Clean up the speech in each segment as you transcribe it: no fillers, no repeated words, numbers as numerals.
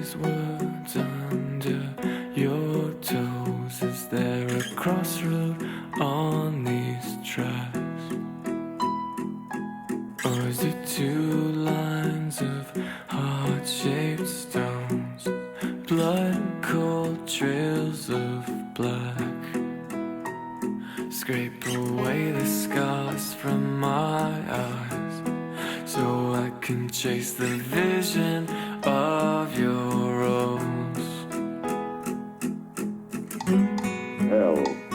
these words under your toes? Is there a crossroad on these tracks? Or is it two lines of heart-shaped stones, blood-cold trails of black? Scrape away the scars from my eyes so I can chase the vision of your rose. L-I-T-H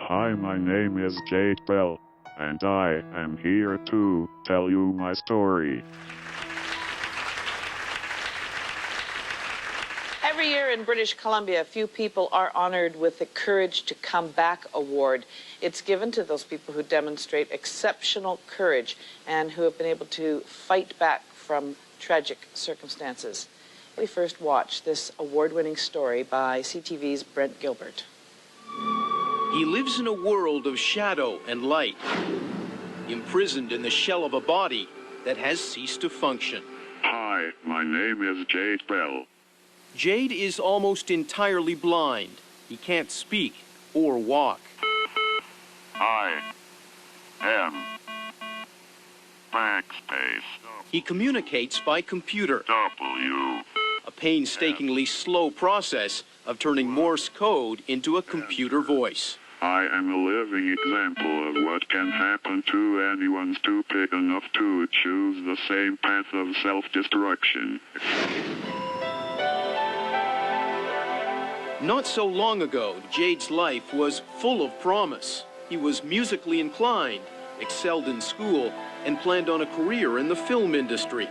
Hi, my name is Jade Bell, and I am here to tell you my story. Every year in British Columbia, a few people are honored with the Courage to Come Back Award. It's given to those people who demonstrate exceptional courage and who have been able to fight back from tragic circumstances. We first watch this award-winning story by CTV's Brent Gilbert. He lives in a world of shadow and light, imprisoned in the shell of a body that has ceased to function. Hi, my name is Jade Bell. Jade is almost entirely blind. He can't speak or walk. I am backspace. He communicates by computer, W. a painstakingly slow process of turning Morse code into a computer voice. I am a living example of what can happen to anyone stupid enough to choose the same path of self-destruction. Not so long ago, Jade's life was full of promise. He was musically inclined, excelled in school, and planned on a career in the film industry.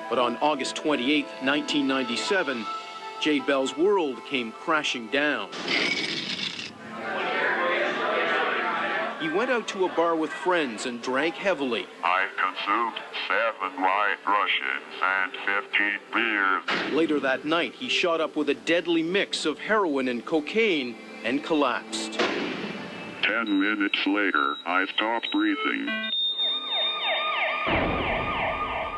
But on August 28, 1997, Jade Bell's world came crashing down. He went out to a bar with friends and drank heavily. I consumed 7 white Russians and 15 beers. Later that night, he shot up with a deadly mix of heroin and cocaine and collapsed. 10 minutes later, I stopped breathing.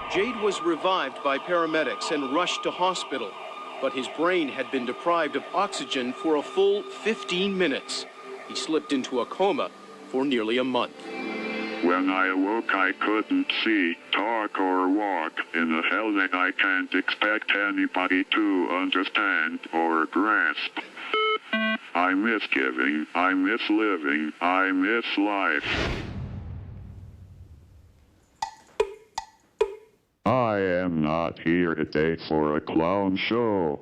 Jade was revived by paramedics and rushed to hospital, but his brain had been deprived of oxygen for a full 15 minutes. He slipped into a coma for nearly a month. When I awoke, I couldn't see, talk, or walk in a hell that I can't expect anybody to understand or grasp. I miss giving, I miss living, I miss life. I am not here today for a clown show.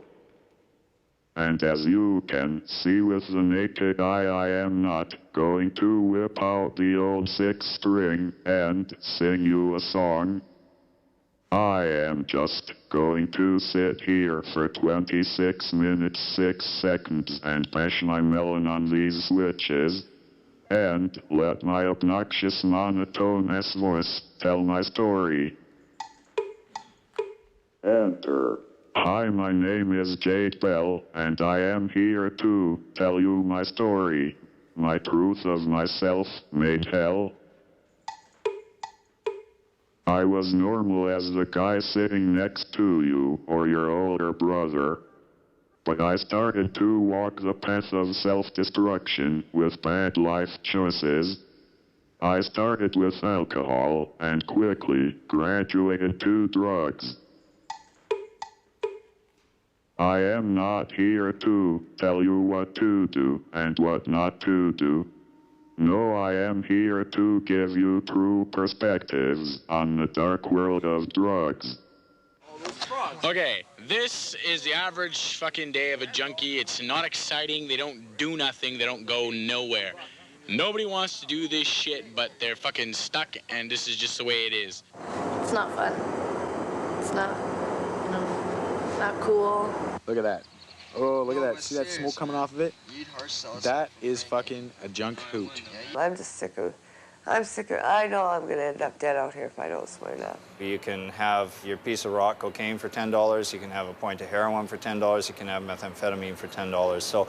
And as you can see with the naked eye, I am not going to whip out the old 6-string and sing you a song. I am just going to sit here for 26 minutes 6 seconds and bash my melon on these switches and let my obnoxious monotonous voice tell my story. Enter. Hi, my name is Jade Bell, and I am here to tell you my story, my truth of myself made hell. I was normal as the guy sitting next to you or your older brother, but I started to walk the path of self-destruction with bad life choices. I started with alcohol and quickly graduated to drugs. I am not here to tell you what to do and what not to do. No, I am here to give you true perspectives on the dark world of drugs. Okay, this is the average fucking day of a junkie. It's not exciting. They don't do nothing. They don't go nowhere. Nobody wants to do this shit, but they're fucking stuck, and this is just the way it is. It's not fun. It's not, you know, not cool. Look at that. Oh, look at that. See that smoke coming off of it? That is fucking a junk hoot. I'm just sick of, I know I'm going to end up dead out here if I don't swear now. You can have your piece of rock cocaine for $10. You can have a point of heroin for $10. You can have methamphetamine for $10. So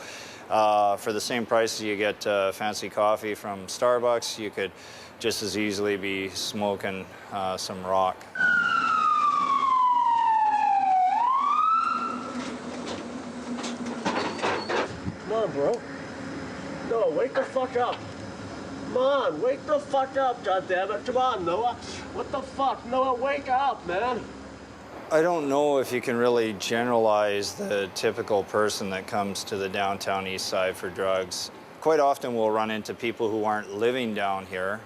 for the same price you get fancy coffee from Starbucks, you could just as easily be smoking some rock. Come on, bro. No, wake the fuck up. Come on, wake the fuck up, goddammit. Come on, Noah. What the fuck? Noah, wake up, man. I don't know if you can really generalize the typical person that comes to the downtown east side for drugs. Quite often we'll run into people who aren't living down here,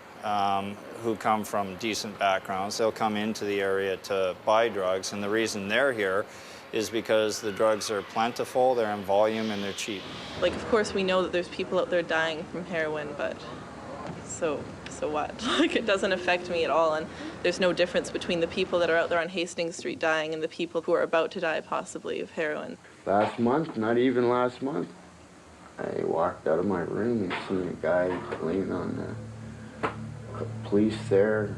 who come from decent backgrounds. They'll come into the area to buy drugs, and the reason they're here is because the drugs are plentiful, they're in volume, and they're cheap. Like, of course, we know that there's people out there dying from heroin, but so what? Like, it doesn't affect me at all, and there's no difference between the people that are out there on Hastings Street dying and the people who are about to die, possibly, of heroin. Last month, not even last month, I walked out of my room and seen a guy laying on the police there.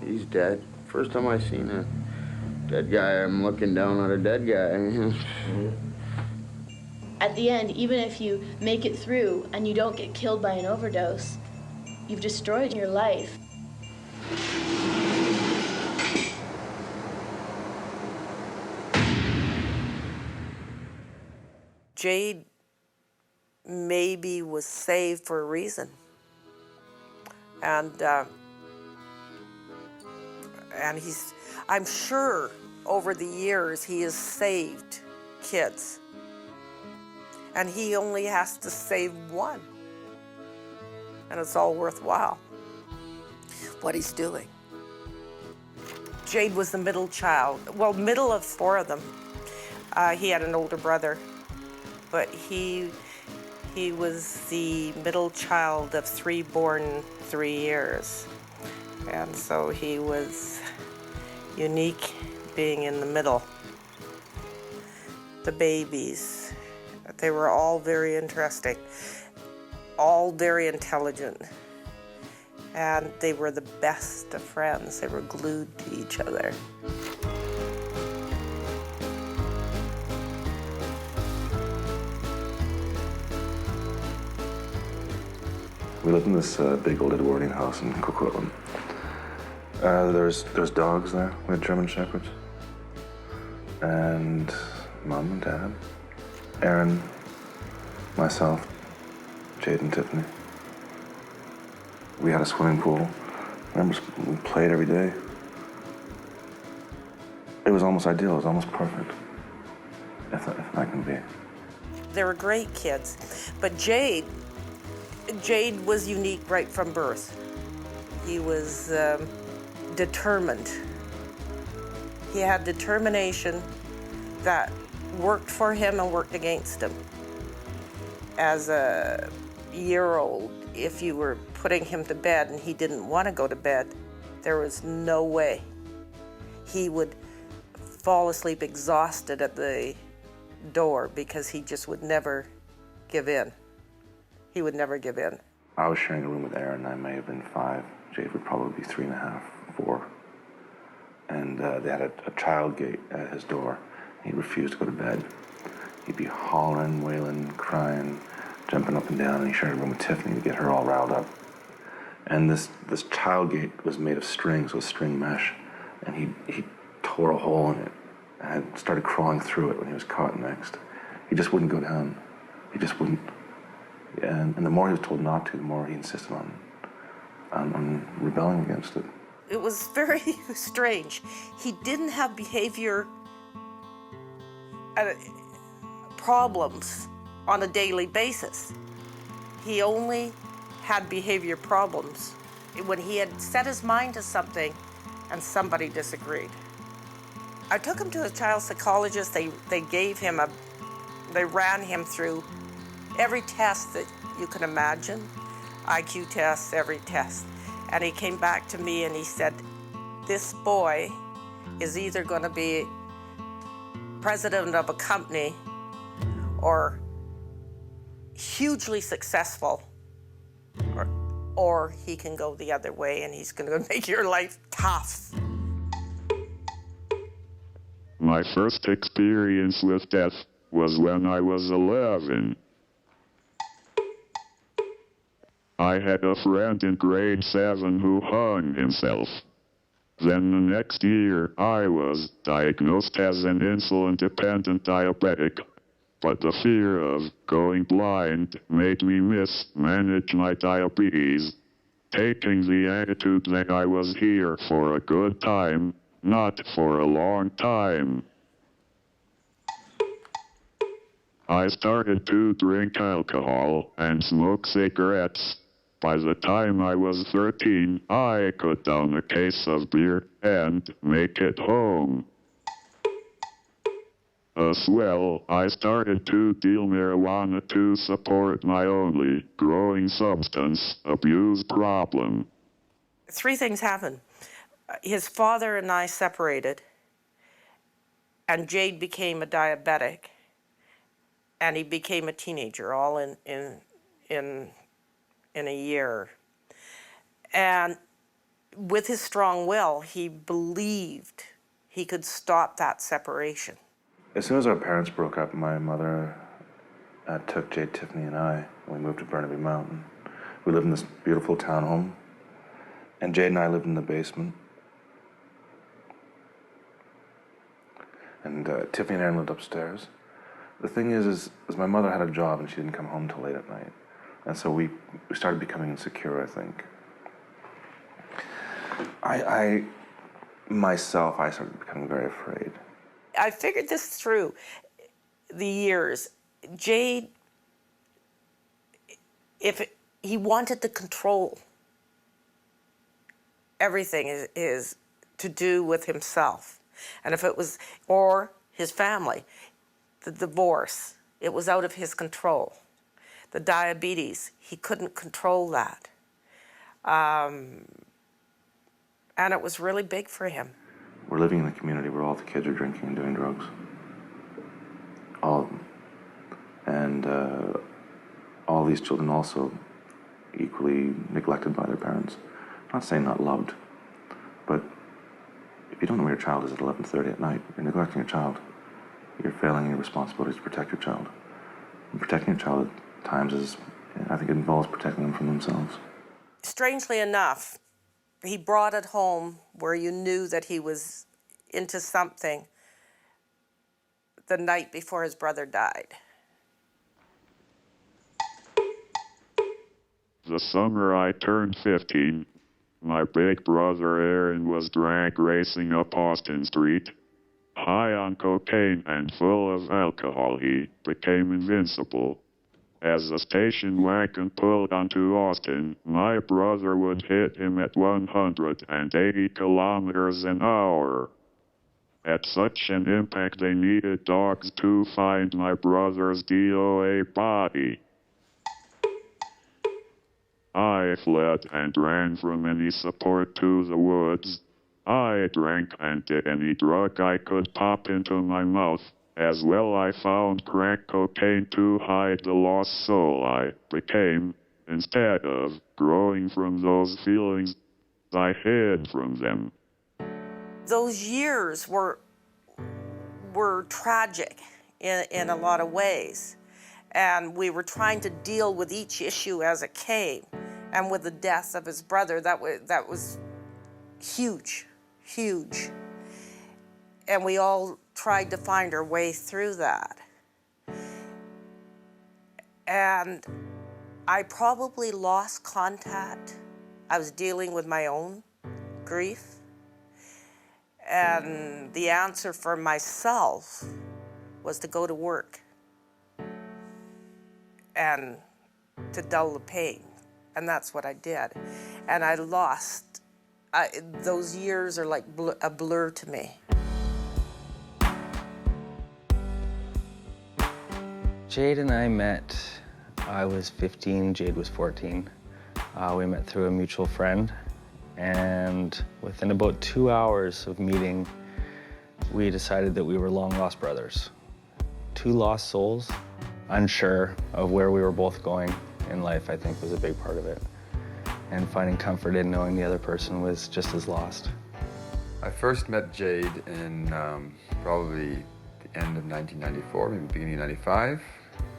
He's dead. First time I seen a dead guy, I'm looking down on a dead guy. At the end, even if you make it through and you don't get killed by an overdose, you've destroyed your life. Jade maybe was saved for a reason. And I'm sure over the years he has saved kids. And he only has to save one. And it's all worthwhile, what he's doing. Jade was the middle child, well, middle of four of them. He had an older brother, but he was the middle child of three born 3 years. And so he was unique being in the middle. The babies, they were all very interesting, all very intelligent, and they were the best of friends. They were glued to each other. We lived in this big old Edwardian house in Coquitlam. There's dogs there. We had German Shepherds. And Mom and Dad, Aaron, myself, Jade and Tiffany. We had a swimming pool. I remember we played every day. It was almost ideal. It was almost perfect, if that can be. They were great kids, but Jade was unique right from birth. He was determined. He had determination that worked for him and worked against him. As a year-old, if you were putting him to bed and he didn't want to go to bed, there was no way. He would fall asleep exhausted at the door because he just would never give in. He would never give in. I was sharing a room with Aaron. I may have been 5. Jade would probably be 3.5, 4. And they had a child gate at his door. He refused to go to bed. He'd be hollering, wailing, crying, jumping up and down, and he shared a room with Tiffany to get her all riled up. And this child gate was made of string, so string mesh, and he tore a hole in it and had started crawling through it when he was caught next. He just wouldn't go down. He just wouldn't. And the more he was told not to, the more he insisted on rebelling against it. It was very strange. He didn't have behavior problems on a daily basis. He only had behavior problems when he had set his mind to something and somebody disagreed. I took him to a child psychologist. They ran him through every test that you can imagine, IQ tests, every test. And he came back to me and he said, this boy is either going to be president of a company or hugely successful, or he can go the other way and he's going to make your life tough. My first experience with death was when I was 11. I had a friend in grade 7 who hung himself. Then the next year, I was diagnosed as an insulin-dependent diabetic, but the fear of going blind made me mismanage my diabetes, taking the attitude that I was here for a good time, not for a long time. I started to drink alcohol and smoke cigarettes. By the time I was 13, I could down a case of beer and make it home. As well, I started to deal marijuana to support my only growing substance abuse problem. 3 things happened. His father and I separated, and Jade became a diabetic, and he became a teenager all in a year. And with his strong will, he believed he could stop that separation. As soon as our parents broke up, my mother took Jade, Tiffany, and I, and we moved to Burnaby Mountain. We lived in this beautiful townhome, and Jade and I lived in the basement. And Tiffany and Aaron lived upstairs. The thing is my mother had a job and she didn't come home till late at night. And so we started becoming insecure, I think. I myself started becoming very afraid. I figured this through the years. Jade, he wanted to control everything is to do with himself. And if it was, or his family, the divorce, it was out of his control. The diabetes, he couldn't control that. And it was really big for him. We're living in a community where all the kids are drinking and doing drugs. All of them. And all these children also equally neglected by their parents. I'm not saying not loved, but if you don't know where your child is at 11:30 at night, you're neglecting your child. You're failing your responsibility to protect your child. And protecting your child at times I think it involves protecting them from themselves. Strangely enough, he brought it home where you knew that he was into something the night before his brother died. The summer I turned 15, my big brother Aaron was drag racing up Austin Street. High on cocaine and full of alcohol, he became invincible. As the station wagon pulled onto Austin, my brother would hit him at 180 kilometers an hour. At such an impact, they needed dogs to find my brother's DOA body. I fled and ran from any support to the woods. I drank and did any drug I could pop into my mouth. As well, I found crack cocaine to hide the lost soul I became. Instead of growing from those feelings, I hid from them. Those years were tragic in a lot of ways. And we were trying to deal with each issue as it came. And with the death of his brother, that was huge, huge. And we all tried to find our way through that. And I probably lost contact. I was dealing with my own grief. And the answer for myself was to go to work and to dull the pain. And that's what I did. And I lost, those years are like a blur to me. Jade and I met, I was 15, Jade was 14. We met through a mutual friend, and within about 2 hours of meeting, we decided that we were long-lost brothers. Two lost souls, unsure of where we were both going in life, I think was a big part of it. And finding comfort in knowing the other person was just as lost. I first met Jade in probably the end of 1994, maybe beginning of 95.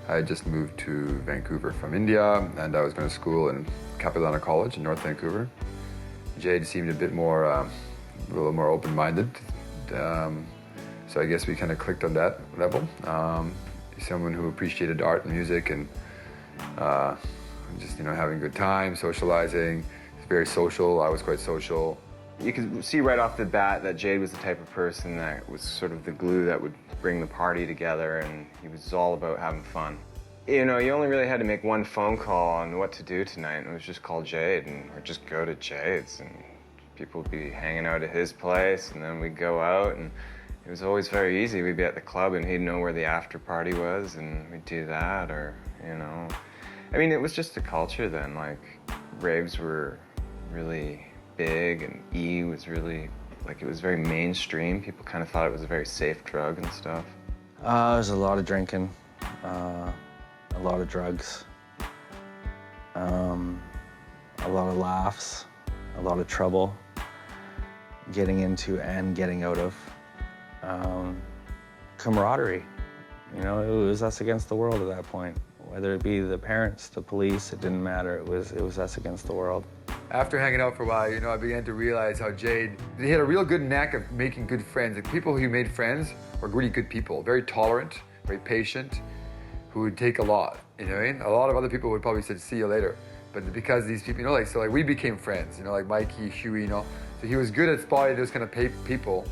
I had just moved to Vancouver from India, and I was going to school in Capilano College in North Vancouver. Jade seemed a bit more, a little more open-minded. So I guess we kind of clicked on that level. Someone who appreciated art and music and just, having a good time, socializing. Very social. I was quite social. You could see right off the bat that Jade was the type of person that was sort of the glue that would bring the party together, and he was all about having fun. You only really had to make one phone call on what to do tonight, and it was just call Jade, or just go to Jade's, and people would be hanging out at his place, and then we'd go out, and it was always very easy. We'd be at the club, and he'd know where the after party was, and we'd do that, or, I mean, it was just a culture then. Like, raves were really big, and E was really, it was very mainstream. People kind of thought it was a very safe drug and stuff. There's a lot of drinking, a lot of drugs, a lot of laughs, a lot of trouble, getting into and getting out of, camaraderie. It was us against the world at that point. Whether it be the parents, the police, it didn't matter. It was us against the world. After hanging out for a while, I began to realize how Jade, he had a real good knack of making good friends. The people who made friends were really good people, very tolerant, very patient, who would take a lot, A lot of other people would probably say, see you later. But because these people, we became friends, like Mikey, Huey, So he was good at spotting those kind of people,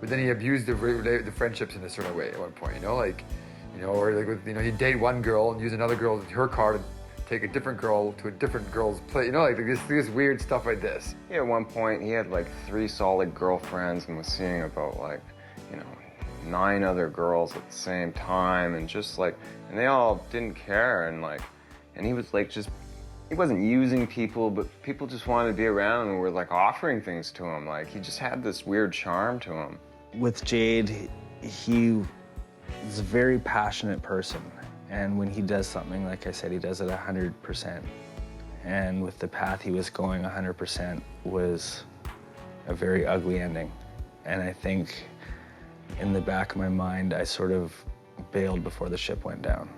but then he abused the friendships in a certain way at one point, he'd date one girl and use another girl, her card, and take a different girl to a different girl's place, this weird stuff like this. Yeah, at one point, he had 3 solid girlfriends and was seeing about 9 other girls at the same time, and just and they all didn't care, and he was he wasn't using people, but people just wanted to be around and were offering things to him. He just had this weird charm to him. With Jade, he is a very passionate person. And when he does something, like I said, he does it 100%. And with the path he was going, 100% was a very ugly ending. And I think in the back of my mind, I sort of bailed before the ship went down.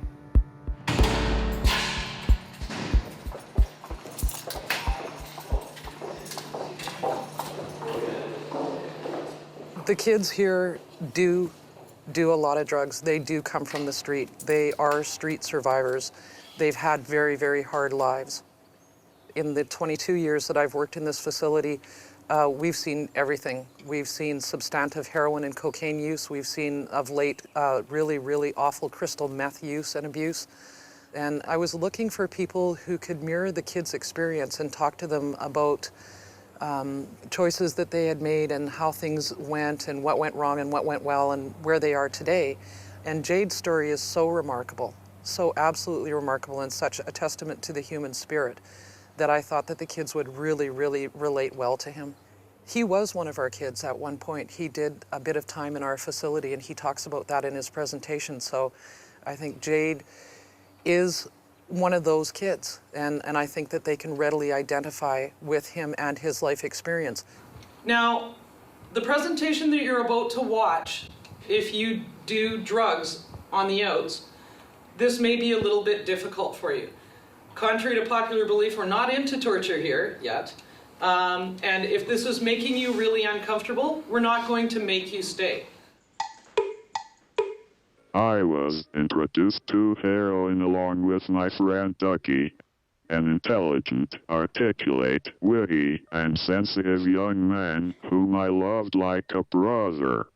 The kids here do a lot of drugs. They do come from the street. They are street survivors. They've had very, very hard lives. In the 22 years that I've worked in this facility, we've seen everything. We've seen substantive heroin and cocaine use. We've seen, of late, really, really awful crystal meth use and abuse. And I was looking for people who could mirror the kids' experience and talk to them about choices that they had made and how things went and what went wrong and what went well and where they are today. And Jade's story is so remarkable, so absolutely remarkable, and such a testament to the human spirit that I thought that the kids would really, really relate well to him. He was one of our kids at one point. He did a bit of time in our facility, and he talks about that in his presentation. So I think Jade is one of those kids, and I think that they can readily identify with him and his life experience. Now, the presentation that you're about to watch, if you do drugs on the outs, this may be a little bit difficult for you. Contrary to popular belief, we're not into torture here yet. And if this is making you really uncomfortable, we're not going to make you stay. I was introduced to heroin along with my friend Ducky, an intelligent, articulate, witty, and sensitive young man whom I loved like a brother.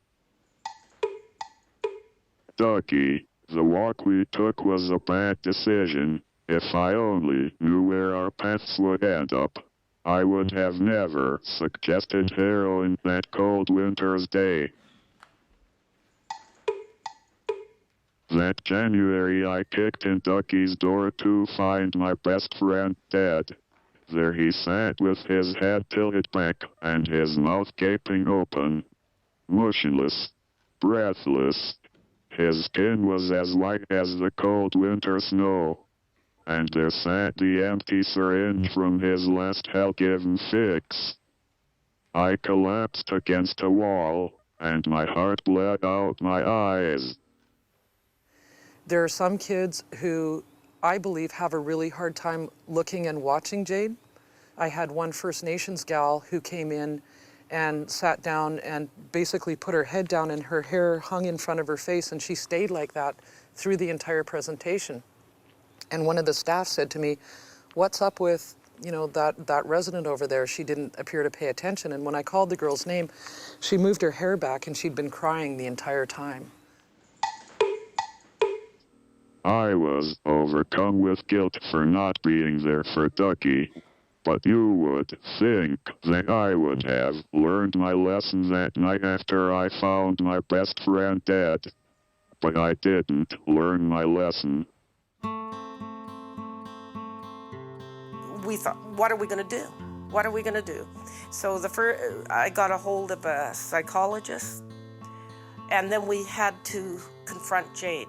Ducky, The walk we took was a bad decision. If I only knew where our paths would end up, I would have never suggested heroin that cold winter's day. That January I kicked in Ducky's door to find my best friend dead. There he sat with his head tilted back and his mouth gaping open. Motionless, breathless. His skin was as white as the cold winter snow. And there sat the empty syringe from his last hell-given fix. I collapsed against a wall, and my heart bled out my eyes. There are some kids who I believe have a really hard time looking and watching Jade. I had one First Nations gal who came in and sat down and basically put her head down and her hair hung in front of her face, and she stayed like that through the entire presentation. And one of the staff said to me, "What's up with, that resident over there? She didn't appear to pay attention." And when I called the girl's name, she moved her hair back and she'd been crying the entire time. I was overcome with guilt for not being there for Ducky. But you would think that I would have learned my lesson that night after I found my best friend dead. But I didn't learn my lesson. We thought, what are we going to do? What are we going to do? So I got a hold of a psychologist, and then we had to confront Jade.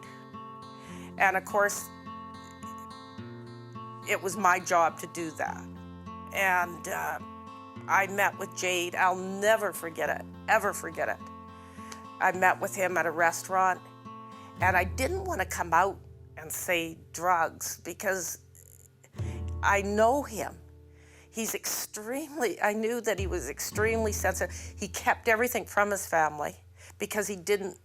And of course, it was my job to do that. And I met with Jade. I'll never forget it, ever forget it. I met with him at a restaurant, and I didn't want to come out and say drugs because I know him. I knew that he was extremely sensitive. He kept everything from his family because it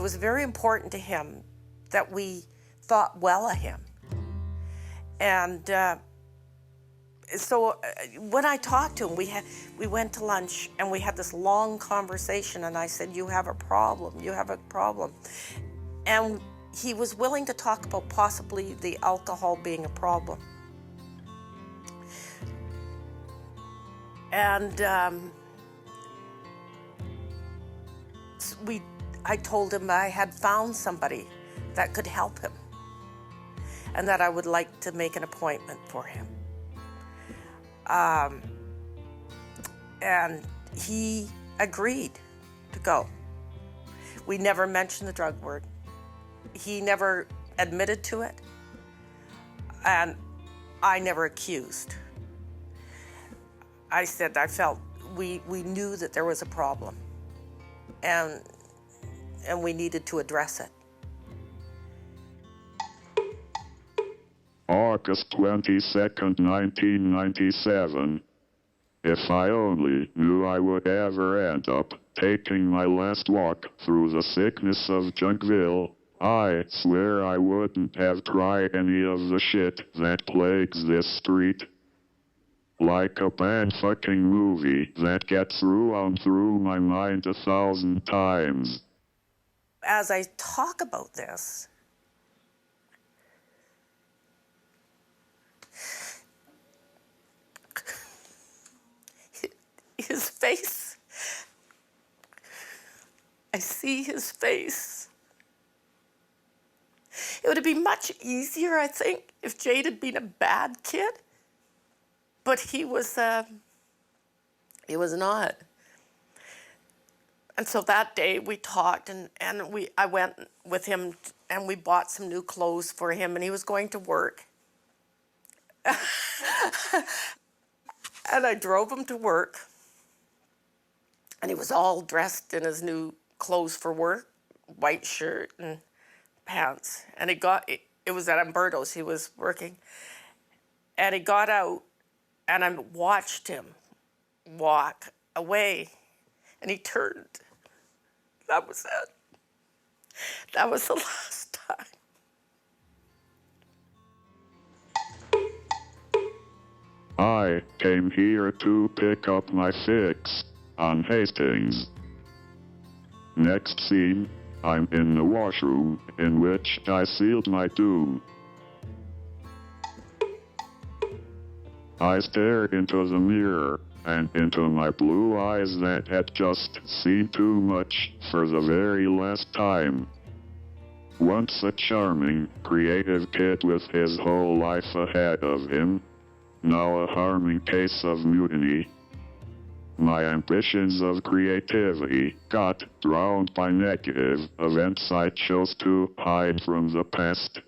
was very important to him that we thought well of him. And so when I talked to him, we went to lunch and we had this long conversation, and I said, you have a problem. And he was willing to talk about possibly the alcohol being a problem. And I told him I had found somebody that could help him and that I would like to make an appointment for him. And he agreed to go. We never mentioned the drug word. He never admitted to it, and I never accused. I said I felt we knew that there was a problem, and we needed to address it. August 22nd, 1997. If I only knew I would ever end up taking my last walk through the sickness of Junkville, I swear I wouldn't have tried any of the shit that plagues this street. Like a bad fucking movie that gets through my mind 1,000 times. As I talk about this, his face, I see his face. It would have been much easier, I think, if Jade had been a bad kid, but he was not. And so that day we talked, and I went with him and we bought some new clothes for him, and he was going to work. And I drove him to work, and he was all dressed in his new clothes for work, white shirt and pants. And it was at Umberto's, he was working. And he got out, and I watched him walk away, and he turned. That was it. That was the last time. I came here to pick up my fix on Hastings. Next scene, I'm in the washroom, in which I sealed my doom. I stared into the mirror, and into my blue eyes that had just seen too much for the very last time. Once a charming, creative kid with his whole life ahead of him, now a harming case of mutiny. My ambitions of creativity got drowned by negative events I chose to hide from the past.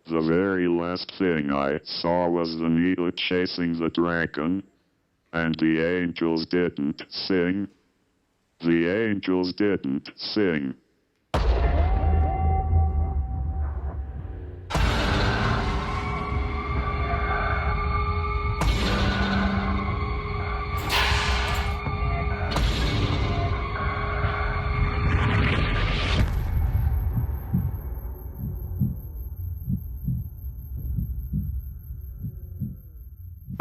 The very last thing I saw was the needle chasing the dragon, and the angels didn't sing. The angels didn't sing.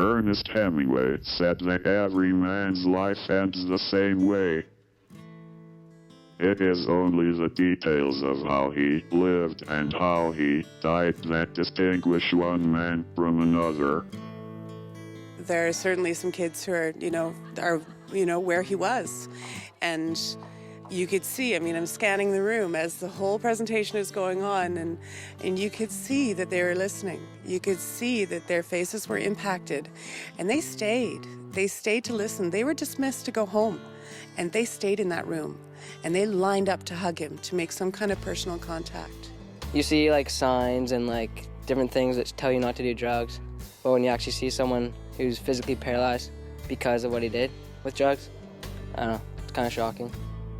Ernest Hemingway said that every man's life ends the same way. It is only the details of how he lived and how he died that distinguish one man from another. There are certainly some kids who are where he was. And you could see, I'm scanning the room as the whole presentation is going on, and you could see that they were listening. You could see that their faces were impacted, and they stayed. They stayed to listen. They were dismissed to go home, and they stayed in that room, and they lined up to hug him, to make some kind of personal contact. You see signs and different things that tell you not to do drugs, but when you actually see someone who's physically paralyzed because of what he did with drugs, I don't know, it's kind of shocking.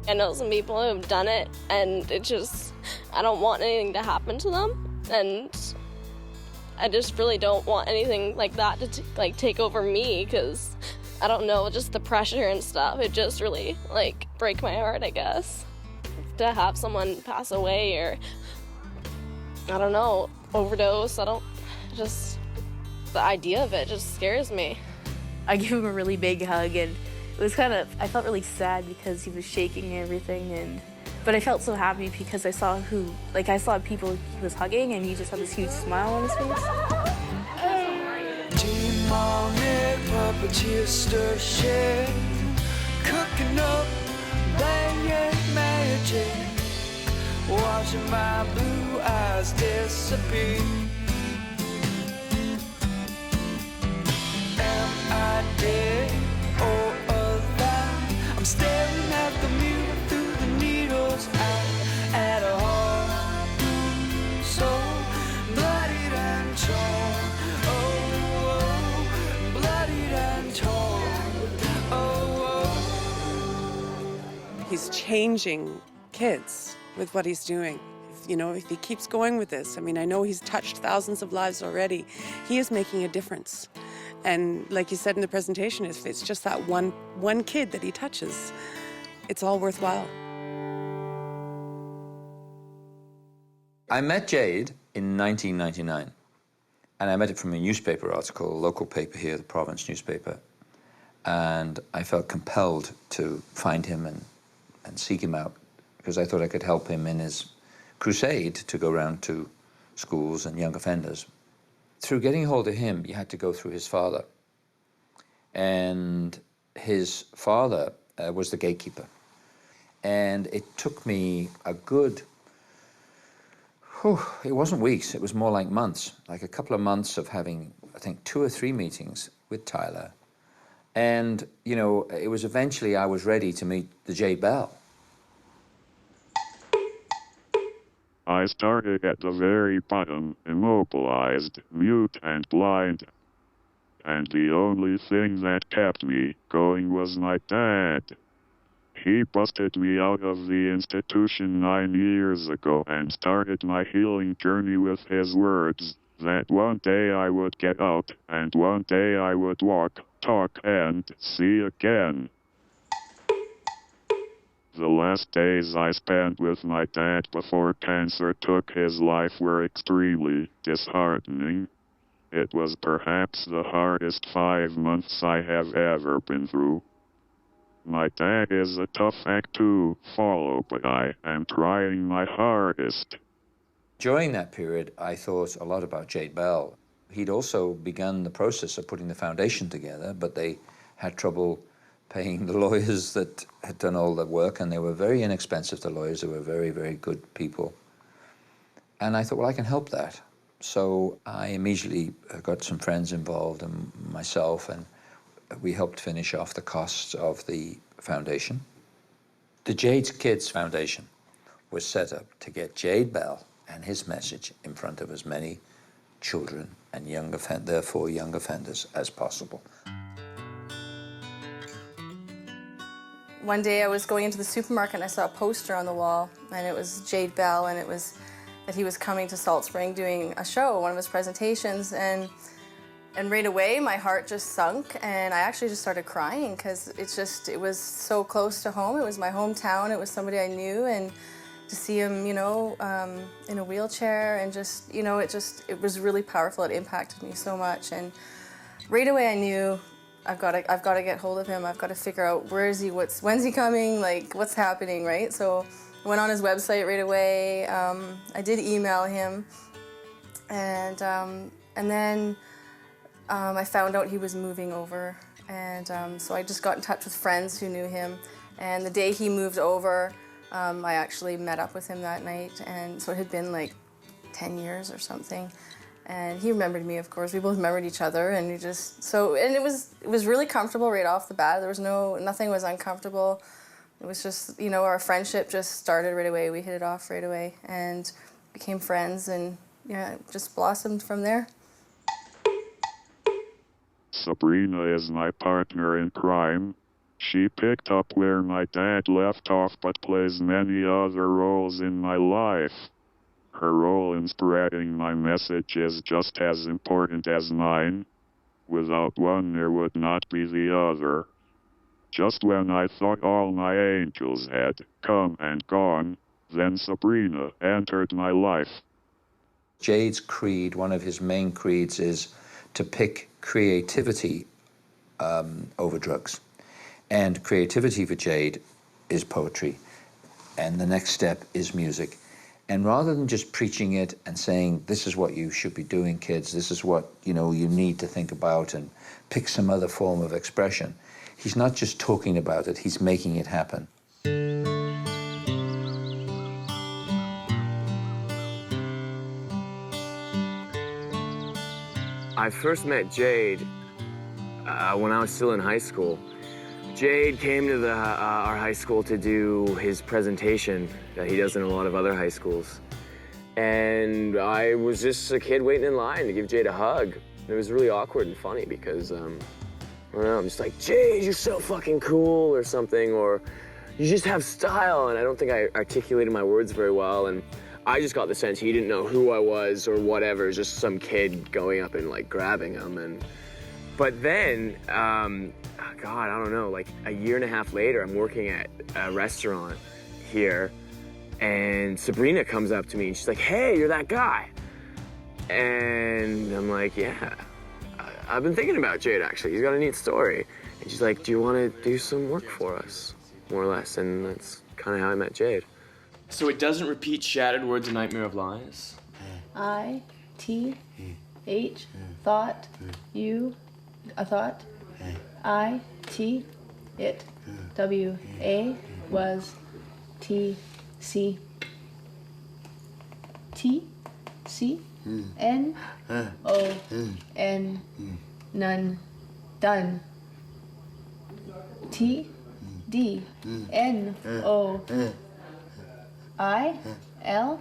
I know some people who have done it, and I don't want anything to happen to them, and I just really don't want anything like that to take over me, because I don't know, just the pressure and stuff, it just really break my heart, I guess. To have someone pass away or, I don't know, overdose, the idea of it just scares me. I gave him a really big hug, and it was I felt really sad because he was shaking and everything, but I felt so happy because I saw people he was hugging, and he just had this huge smile on his face. Demonic puppeteer stir shit, cooking up banging magic, watching my blue eyes disappear. Am I dead or alive? I'm staring at the mirror through the needle's eye, at a heart so bloodied and torn. Oh, bloodied and torn. Oh. He's changing kids with what he's doing. If he keeps going with this, I know he's touched thousands of lives already. He is making a difference. And like you said in the presentation, if it's just that one kid that he touches, it's all worthwhile. I met Jade in 1999, and I met it from a newspaper article, a local paper here, the Province newspaper, and I felt compelled to find him and seek him out, because I thought I could help him in his crusade to go around to schools and young offenders. Through getting hold of him, you had to go through his father. And his father was the gatekeeper. And it took me a good, it wasn't weeks, it was more like months, like a couple of months of having, I think, 2 or 3 meetings with Tyler. And, it was eventually I was ready to meet the Jade Bell. I started at the very bottom, immobilized, mute and blind. And the only thing that kept me going was my dad. He busted me out of the institution 9 years ago and started my healing journey with his words, that one day I would get out, and one day I would walk, talk, and see again. The last days I spent with my dad before cancer took his life were extremely disheartening. It was perhaps the hardest 5 months I have ever been through. my dad is a tough act to follow, but I am trying my hardest. During that period, I thought a lot about Jade Bell. He'd also begun the process of putting the foundation together, but they had trouble paying the lawyers that had done all the work, and they were very inexpensive, the lawyers. They were very, very good people. And I thought, well, I can help that. So I immediately got some friends involved and myself, and we helped finish off the costs of the foundation. The Jade Kids Foundation was set up to get Jade Bell and his message in front of as many children and therefore young offenders as possible. One day I was going into the supermarket and I saw a poster on the wall, and it was Jade Bell, and it was that he was coming to Salt Spring doing a show, one of his presentations, and right away my heart just sunk, and I actually just started crying because it was so close to home. It was my hometown, it was somebody I knew, and to see him, in a wheelchair, and it was really powerful. It impacted me so much, and right away I knew I've got to get hold of him. I've got to figure out where is he, when's he coming, like what's happening, right? So I went on his website right away. I did email him, and then I found out he was moving over, and so I just got in touch with friends who knew him, and the day he moved over, I actually met up with him that night, and so it had been like 10 years or something. And he remembered me, of course. We both remembered each other, and it was really comfortable right off the bat. There was nothing was uncomfortable. It was just, our friendship just started right away. We hit it off right away and became friends, and it just blossomed from there. Sabrina is my partner in crime. She picked up where my dad left off, but plays many other roles in my life. Her role in spreading my message is just as important as mine. Without one, there would not be the other. Just when I thought all my angels had come and gone, then Sabrina entered my life. Jade's creed, one of his main creeds, is to pick creativity over drugs. And creativity for Jade is poetry. And the next step is music. And rather than just preaching it and saying, this is what you should be doing, kids, this is what, you need to think about and pick some other form of expression, he's not just talking about it, he's making it happen. I first met Jade when I was still in high school. Jade came to our high school to do his presentation that he does in a lot of other high schools. And I was just a kid waiting in line to give Jade a hug. It was really awkward and funny because, I don't know, I'm just like, Jade, you're so fucking cool or something, or you just have style. And I don't think I articulated my words very well. And I just got the sense he didn't know who I was or whatever. It was just some kid going up and like grabbing him. But then, God, I don't know, like a year and a half later, I'm working at a restaurant here, and Sabrina comes up to me and she's like, hey, you're that guy. And I'm like, yeah, I've been thinking about Jade, actually. He's got a neat story. And she's like, do you want to do some work for us? More or less, and that's kind of how I met Jade. So it doesn't repeat shattered words, a nightmare of lies? I, T, H, thought, you, a thought, I, T, it, W, A, was, T, C, T, C, N, O, N, none, done, T, D, N, O, I, L,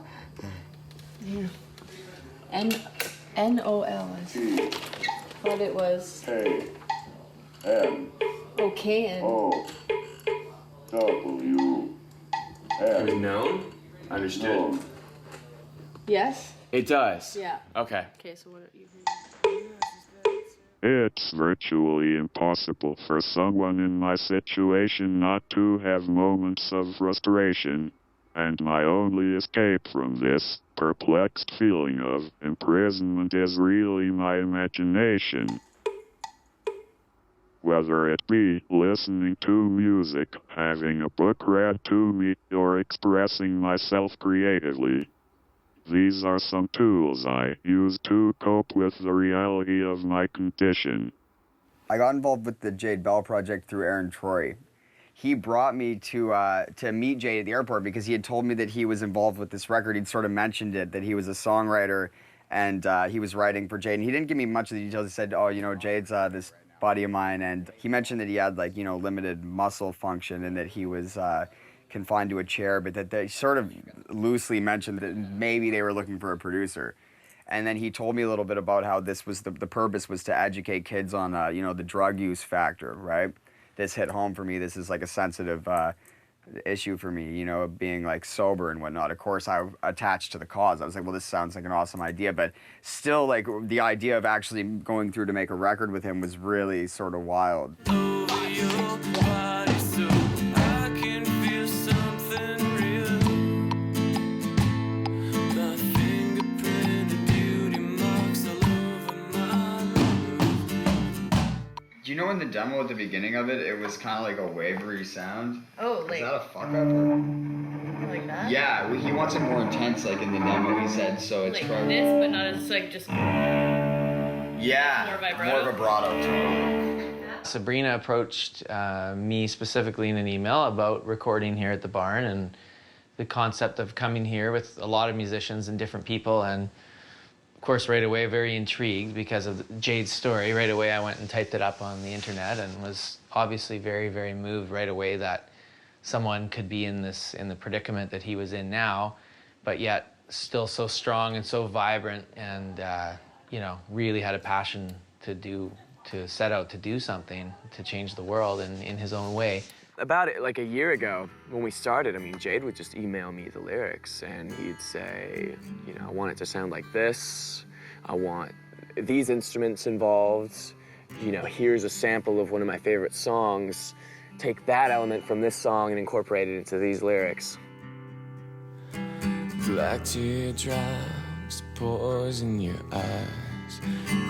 N, O, L. Thought it was cocaine. W. It was known? Understood. Yes? It does? Yeah. Okay. Okay, so what are you? It's virtually impossible for someone in my situation not to have moments of frustration, and my only escape from this perplexed feeling of imprisonment is really my imagination. whether it be listening to music, having a book read to me, or expressing myself creatively. These are some tools I use to cope with the reality of my condition. I got involved with the Jade Bell project through Aaron Troy. He brought me to meet Jade at the airport because he had told me that he was involved with this record. He'd sort of mentioned it, that he was a songwriter and he was writing for Jade. And he didn't give me much of the details. He said, oh, you know, Jade's this buddy of mine. And he mentioned that he had, like, you know, limited muscle function and that he was confined to a chair, but that they sort of loosely mentioned that maybe they were looking for a producer. And then he told me a little bit about how this was the purpose was to educate kids on, you know, the drug use factor, right? This hit home for me. This is like a sensitive issue for me, you know, being like sober and whatnot. Of course, I attached to the cause. I was like, well, this sounds like an awesome idea, but still, like, the idea of actually going through to make a record with him was really sort of wild. Do you know in the demo at the beginning of it, it was kind of like a wavery sound? Oh, like... Is that a fuck-up or...? Like that? Yeah, he wants it more intense, like in the demo, he said, so it's like probably... this, but not as, like, just... Yeah, more vibrato? more vibrato, totally. Sabrina approached me specifically in an email about recording here at the barn and the concept of coming here with a lot of musicians and different people, and of course, right away, very intrigued because of Jade's story. Right away, I went and typed it up on the internet and was obviously very, very moved right away that someone could be in the predicament that he was in now, but yet still so strong and so vibrant and, you know, really had a passion to set out to do something, to change the world in his own way. About it, like a year ago, when we started, I mean, Jade would just email me the lyrics, and he'd say, you know, I want it to sound like this, I want these instruments involved, you know, here's a sample of one of my favorite songs, take that element from this song and incorporate it into these lyrics. Black teardrops pours in your eyes,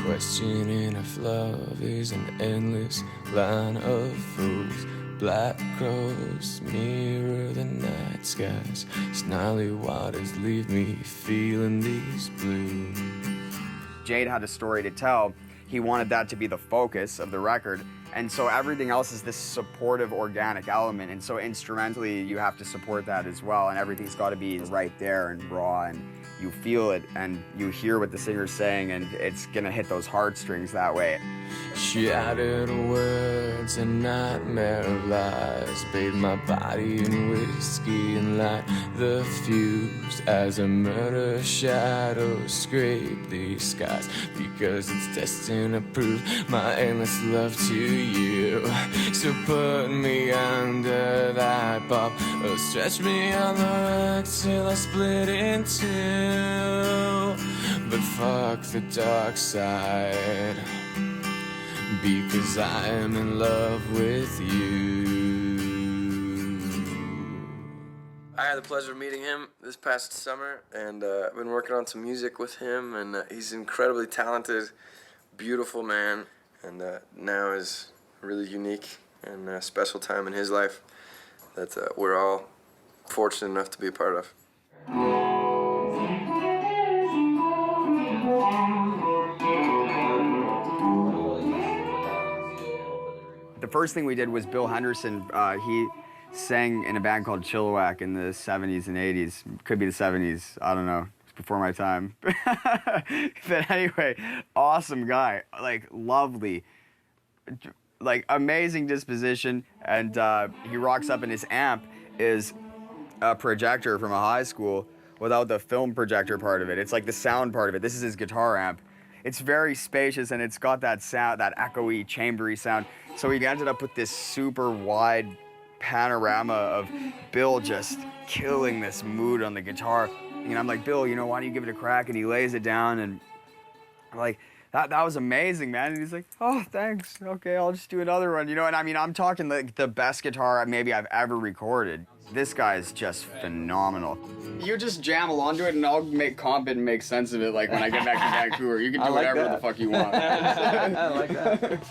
questioning if love is an endless line of fools. Black crows mirror the night skies, snarly waters leave me feeling these blues. Jade had a story to tell. He wanted that to be the focus of the record, and so everything else is this supportive, organic element, and so instrumentally you have to support that as well, and everything's got to be right there and raw, and you feel it, and you hear what the singer's saying, and it's gonna hit those heartstrings that way. Shattered words, a nightmare of lies, bathe my body in whiskey and light the fuse as a murder shadow scrape these skies, because it's destined to prove my endless love to you. So put me under that bob, or stretch me on the rack till I split in two. But fuck the dark side, because I am in love with you. I had the pleasure of meeting him this past summer, and I've been working on some music with him, and he's incredibly talented, beautiful man, and now is a really unique and special time in his life that we're all fortunate enough to be a part of. The first thing we did was Bill Henderson. He sang in a band called Chilliwack in the 70s and 80s. Could be the 70s, I don't know. It's before my time. But anyway, awesome guy, like lovely, like amazing disposition. And he rocks up, and his amp is a projector from a high school without the film projector part of it. It's like the sound part of it. This is his guitar amp. It's very spacious, and it's got that sound, that echoey, chambery sound. So we ended up with this super wide panorama of Bill just killing this mood on the guitar. And I'm like, Bill, you know, why don't you give it a crack? And he lays it down, and I'm like, that was amazing, man. And he's like, oh, thanks. Okay, I'll just do another one. You know, and I mean, I'm talking like the best guitar maybe I've ever recorded. This guy is just phenomenal. You just jam along to it, and I'll comp it and make sense of it. Like when I get back to Vancouver, you can do whatever the fuck you want. I like that.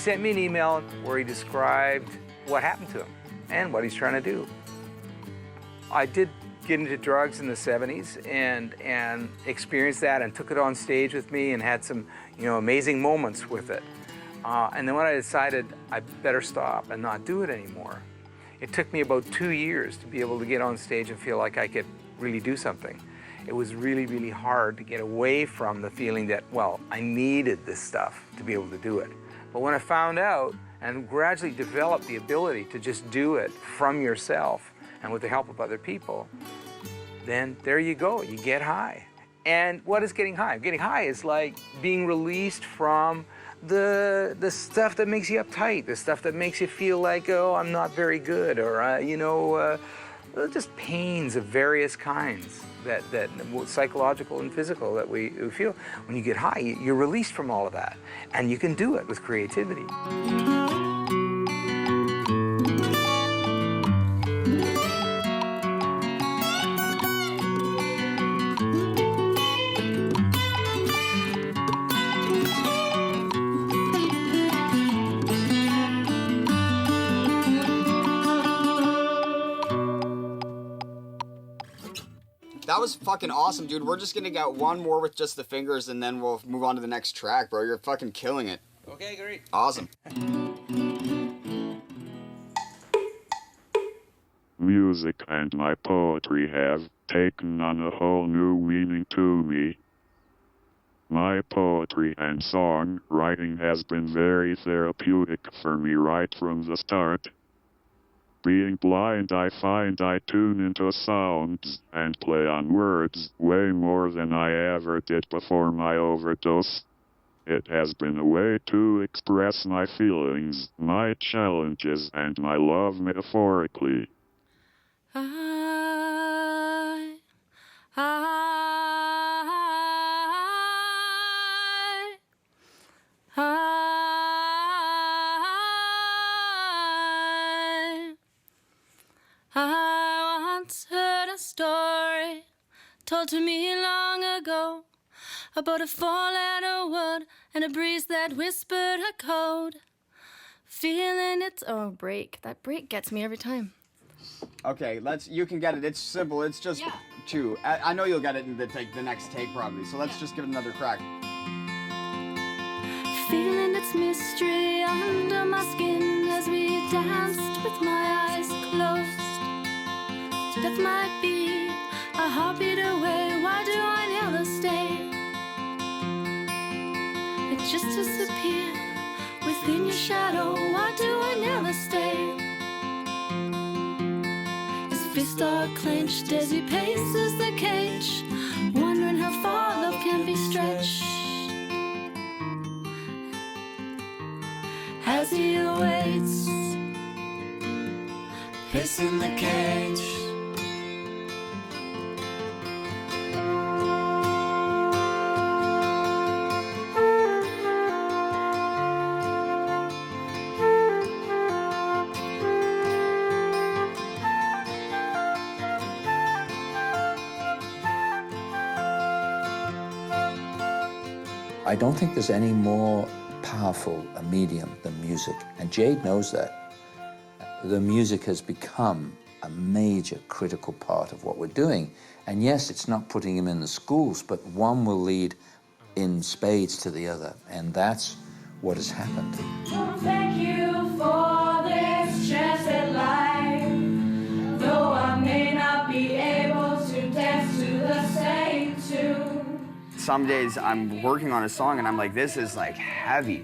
sent me an email where he described what happened to him and what he's trying to do. I did get into drugs in the 70s and experienced that and took it on stage with me and had some, amazing moments with it. And then when I decided I better stop and not do it anymore, it took me about 2 years to be able to get on stage and feel like I could really do something. It was really, really hard to get away from the feeling that, well, I needed this stuff to be able to do it. But when I found out and gradually developed the ability to just do it from yourself and with the help of other people, then there you go, you get high. And what is getting high? Getting high is like being released from the stuff that makes you uptight, the stuff that makes you feel like, oh, I'm not very good, or, just pains of various kinds that psychological and physical that we feel. When you get high, you're released from all of that, and you can do it with creativity. That was fucking awesome, dude. We're just gonna get one more with just the fingers and then we'll move on to the next track, bro. You're fucking killing it. Okay, great. Awesome. Music and my poetry have taken on a whole new meaning to me. My poetry and song writing has been very therapeutic for me right from the start. Being blind, I find I tune into sounds and play on words way more than I ever did before my overdose. It has been a way to express my feelings, my challenges, and my love metaphorically. I once heard a story told to me long ago about a four-letter word and a breeze that whispered a code. Feeling it's break. That break gets me every time. Okay, you can get it. It's simple. It's just two. I know you'll get it in the next take probably. So let's just give it another crack. Feeling its mystery under my skin as we danced with my eyes closed. Death might be a heartbeat away. Why do I never stay? It just disappeared within your shadow. Why do I never stay? His fists are clenched as he paces the cage, wondering how far love can be stretched. As he awaits, pacing the cage. I don't think there's any more powerful a medium than music, and Jade knows that. The music has become a major critical part of what we're doing, and yes, it's not putting him in the schools, but one will lead in spades to the other, and that's what has happened. Thank you for this chance at life, though I may not be able to dance to the same tune. Some days I'm working on a song and I'm like, this is like heavy.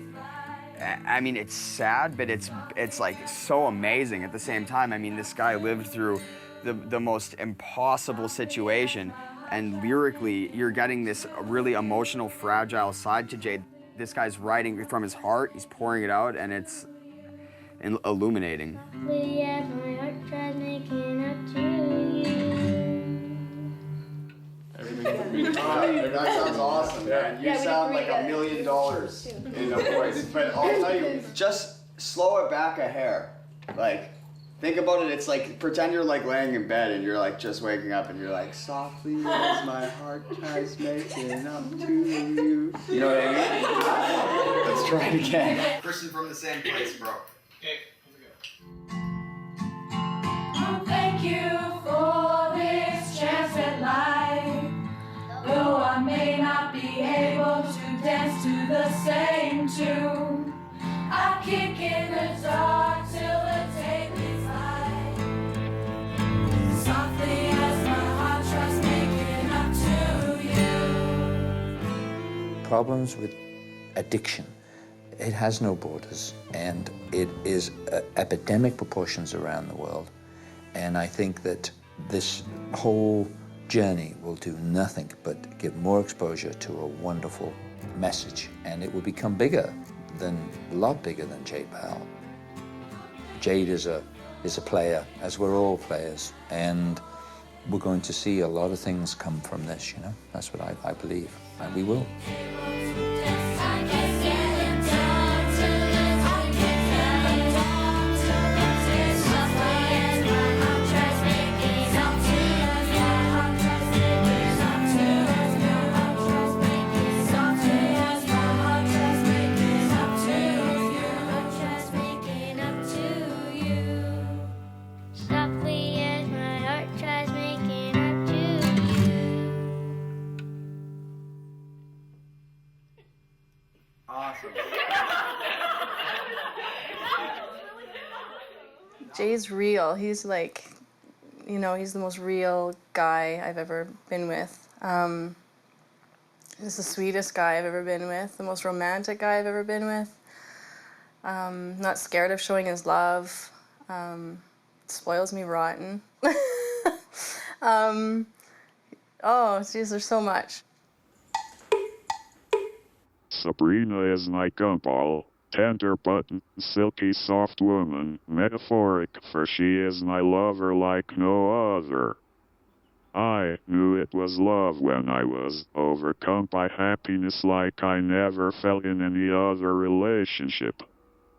I mean, it's sad, but it's like so amazing at the same time. I mean, this guy lived through the most impossible situation, and lyrically, you're getting this really emotional, fragile side to Jade. This guy's writing from his heart, he's pouring it out, and it's illuminating. Yeah, my heart tries making up to you. That sounds awesome, man. You sound like $1 million in the voice. But I'll tell you, just slow it back a hair. Like, think about it. It's like, pretend you're like laying in bed and you're like just waking up and you're like, softly as my heart tries making up to you. You know what I mean? Let's try it again. Person from the same place, bro. Okay, Thank you for this chance at life. Though I may not be able to dance to the same tune, I kick in the dark till the day is light. Softly as my heart tries making up to you. Problems with addiction, it has no borders, and it is epidemic proportions around the world. And I think that this whole journey will do nothing but give more exposure to a wonderful message, and it will become bigger than, a lot bigger than Jade Bell. Jade is a player, as we're all players, and we're going to see a lot of things come from this, you know? That's what I believe, and we will. Jade's real. He's like, you know, he's the most real guy I've ever been with. He's the sweetest guy I've ever been with, the most romantic guy I've ever been with. Not scared of showing his love. Spoils me rotten. Oh, geez, there's so much. Sabrina is my gumball, tender but silky soft woman, metaphoric, for she is my lover like no other. I knew it was love when I was overcome by happiness like I never felt in any other relationship.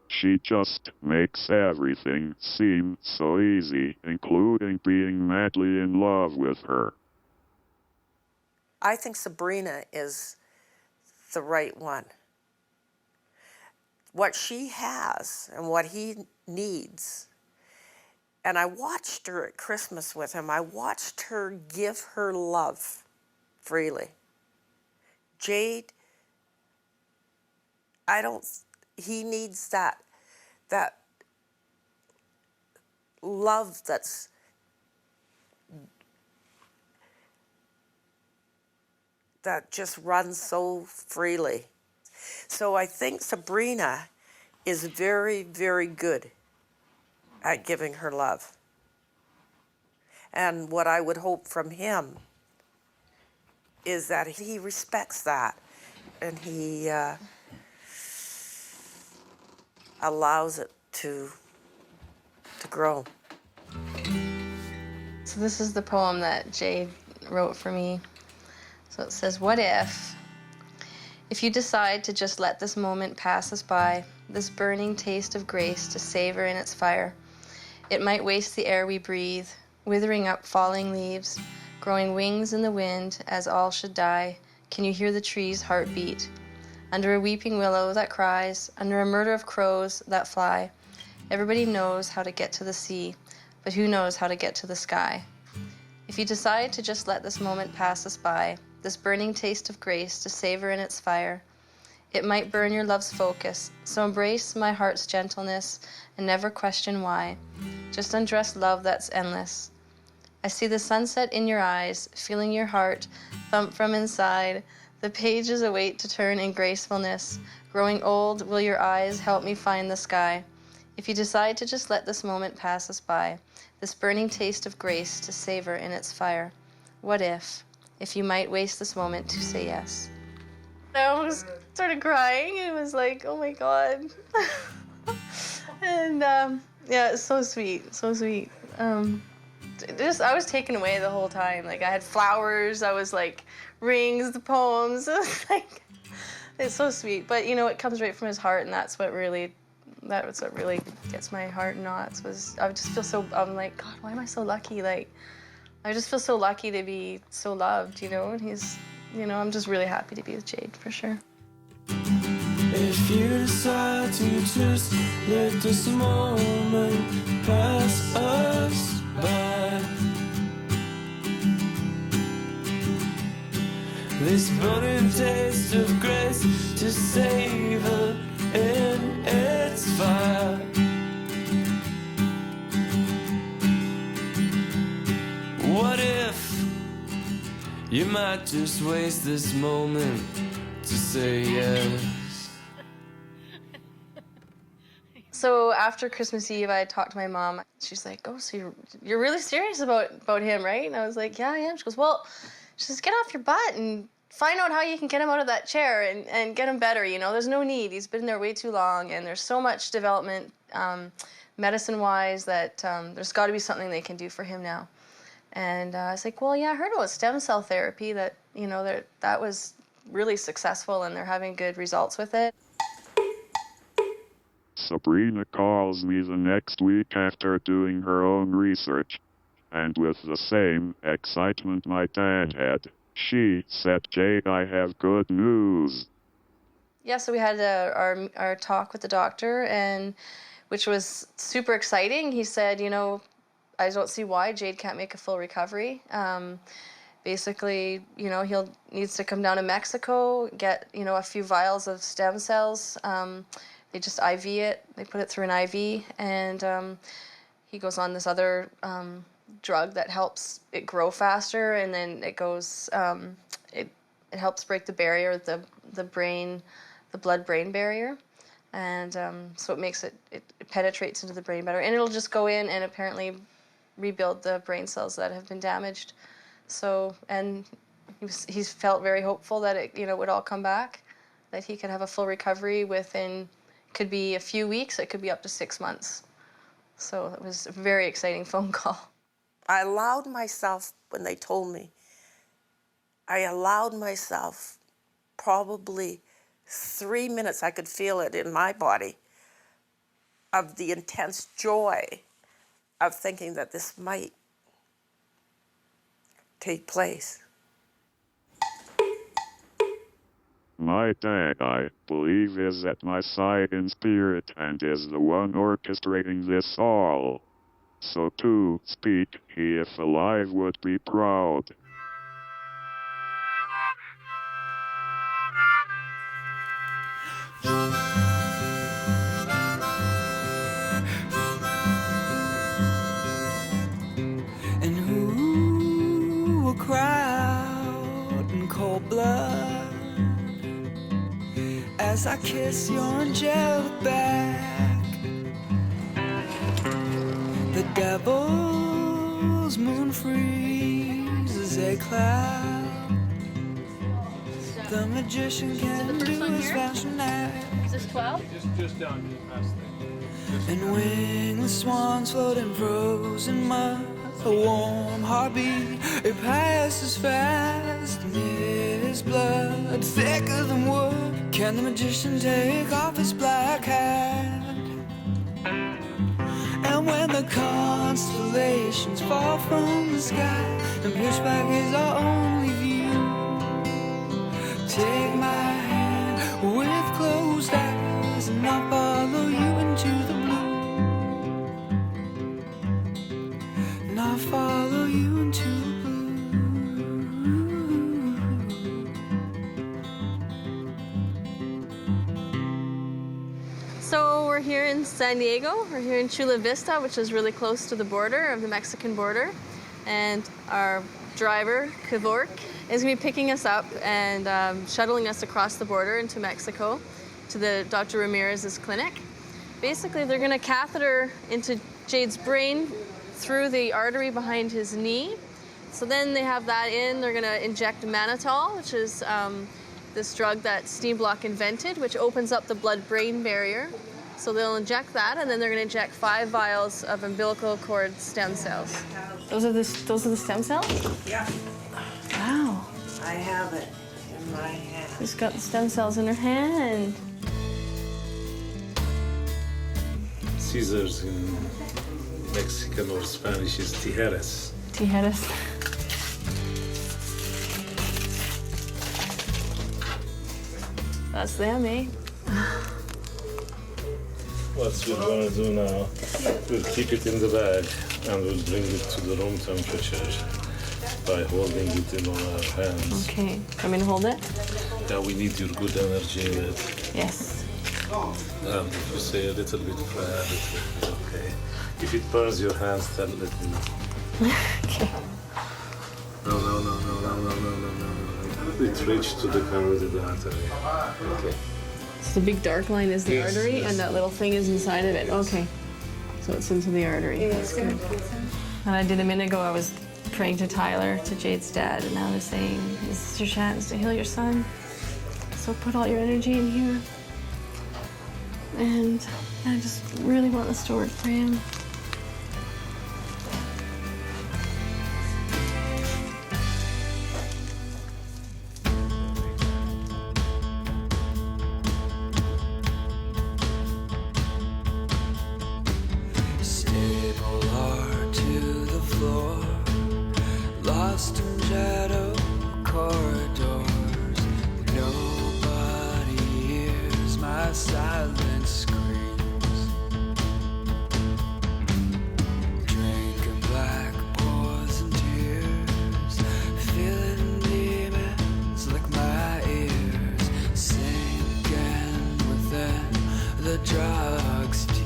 She just makes everything seem so easy, including being madly in love with her. I think Sabrina is the right one. What she has and what he needs. And I watched her at Christmas with him. I watched her give her love freely. Jade, he needs that love that just runs so freely. So I think Sabrina is very, very good at giving her love. And what I would hope from him is that he respects that and he allows it to grow. So this is the poem that Jade wrote for me. So it says, what if you decide to just let this moment pass us by, this burning taste of grace to savor in its fire, it might waste the air we breathe, withering up falling leaves, growing wings in the wind as all should die. Can you hear the trees' heartbeat? Under a weeping willow that cries, under a murder of crows that fly, everybody knows how to get to the sea, but who knows how to get to the sky? If you decide to just let this moment pass us by, this burning taste of grace to savor in its fire, it might burn your love's focus, so embrace my heart's gentleness and never question why. Just undress love that's endless. I see the sunset in your eyes, feeling your heart thump from inside. The pages await to turn in gracefulness. Growing old, will your eyes help me find the sky? If you decide to just let this moment pass us by, this burning taste of grace to savor in its fire, what if you might waste this moment to say yes? I almost started crying. It was like, oh my God. And yeah, it's so sweet, so sweet. I was taken away the whole time. Like I had flowers, I was like rings, the poems. Like, it's so sweet. But you know, it comes right from his heart, and that's what really gets my heart in knots. I just feel so. I'm like, God, why am I so lucky? Like, I just feel so lucky to be so loved, you know. And he's, you know, I'm just really happy to be with Jade for sure. If you decide to just let this moment pass us by, this burning taste of grace to savor in its fire. What if you might just waste this moment to say yes? So after Christmas Eve, I talked to my mom. She's like, "Oh, so you're really serious about him, right?" And I was like, "Yeah, I am." She goes, "Well," she says, "get off your butt and find out how you can get him out of that chair and get him better, you know? There's no need. He's been there way too long, and there's so much development medicine-wise that there's got to be something they can do for him now." And I was like, "Well, yeah, I heard about stem cell therapy, that, you know, that was really successful and they're having good results with it." Sabrina calls me the next week after doing her own research, and with the same excitement my dad had, she said, "Jade, I have good news." Yeah, so we had our talk with the doctor, and which was super exciting. He said, "You know, I don't see why Jade can't make a full recovery. Basically, you know, he'll needs to come down to Mexico, get, you know, a few vials of stem cells. They just IV it. They put it through an IV, and he goes on this other drug that helps it grow faster, and then it goes, it helps break the barrier, the blood-brain barrier, and so it makes it penetrates into the brain better, and it'll just go in and apparently rebuild the brain cells that have been damaged." So, and he's felt very hopeful that it, you know, would all come back, that he could have a full recovery within, could be a few weeks, it could be up to 6 months. So it was a very exciting phone call. I allowed myself, when they told me, I allowed myself probably 3 minutes, I could feel it in my body, of the intense joy of thinking that this might take place. My dad, I believe, is at my side in spirit and is the one orchestrating this all. So to speak, he, if alive, would be proud. And who will cry out in cold blood as I kiss your angelic back? The devil's moon freezes a cloud. The magician can do his fashion act. Is this 12? Just down here past there. And wingless swans float in frozen mud. A warm heartbeat, it passes fast. Amid his blood, thicker than wood. Can the magician take off his black hat? And when the constellations fall from the sky and pitch black is our only view, take my hand with closed eyes and I'll follow you into the blue. And I'll follow you into the So we're here in San Diego. We're here in Chula Vista, which is really close to the border, of the Mexican border. And our driver, Kevork, is going to be picking us up and shuttling us across the border into Mexico to the Dr. Ramirez's clinic. Basically, they're going to catheter into Jade's brain through the artery behind his knee. So then they have that in. They're going to inject mannitol, which is this drug that Steve Block invented, which opens up the blood-brain barrier. So they'll inject that, and then they're going to inject 5 vials of umbilical cord stem cells. Those are the stem cells? Yeah. Wow. I have it in my hand. She's got the stem cells in her hand. Scissors in Mexican or Spanish is tijeras. Tijeras. That's them, eh? What we're gonna do now, we'll keep it in the bag and we'll bring it to the room temperature by holding it in our hands. Okay. I'm gonna hold it? Yeah, we need your good energy in it. Yes. And if you say a little bit prayer, it will be okay. If it burns your hands, then let me know. Okay. No. It reached to the carotid artery. Okay. So the big dark line is the artery, and that little thing is inside of it. Okay. So it's into the artery. That's good. And I did a minute ago, I was praying to Tyler, to Jade's dad, and I was saying, this is your chance to heal your son. So put all your energy in here. And I just really want this to work for him. Stable hard to the floor, lost in shadow corridors. Nobody hears my silent screams. Drinking black poison tears, feeling demons lick my ears, sinking within the drug's teeth.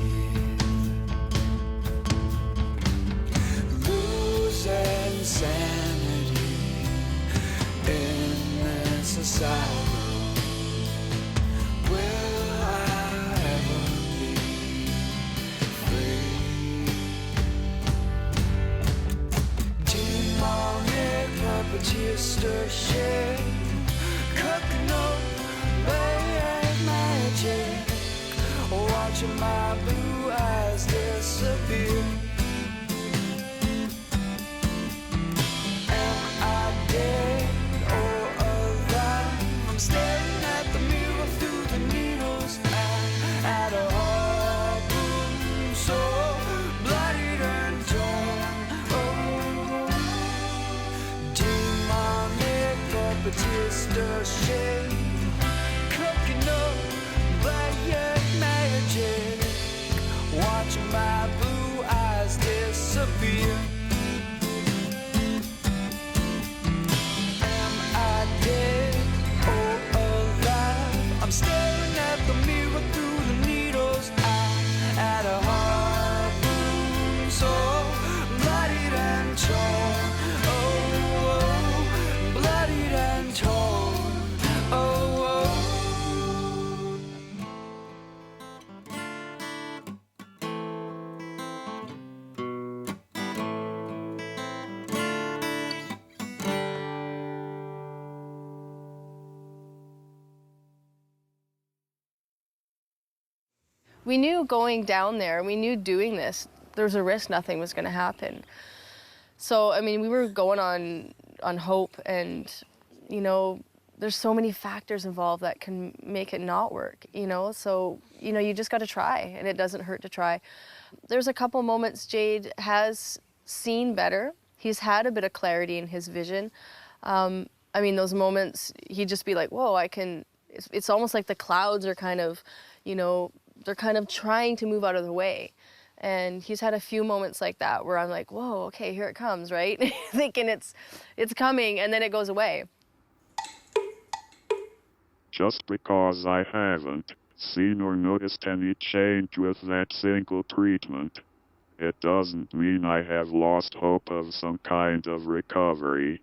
Losing sanity in this asylum. Will I ever be free? Demonic puppeteer stir shit, cooking up bad magic, watching my blue eyes disappear. Dead or alive, I'm staring at the mirror through the needles. I'm at a harpoon, so bloodied and torn. Oh, demonic puppeteer stir shade, cooking up black magic, watching my blue eyes disappear. Dead or alive, I'm staring at the mirror through the needles. I'm at a harpoon, so bloodied and torn. Oh, bloodied and torn. Oh. We knew going down there, we knew doing this, there was a risk nothing was going to happen. So, I mean, we were going on hope, and, you know, there's so many factors involved that can make it not work, you know? So, you know, you just got to try, and it doesn't hurt to try. There's a couple moments Jade has seen better. He's had a bit of clarity in his vision. I mean, those moments, he'd just be like, whoa, it's almost like the clouds are kind of, you know, they're kind of trying to move out of the way. And he's had a few moments like that where I'm like, whoa, okay, here it comes, right? Thinking it's coming, and then it goes away. Just because I haven't seen or noticed any change with that single treatment, it doesn't mean I have lost hope of some kind of recovery.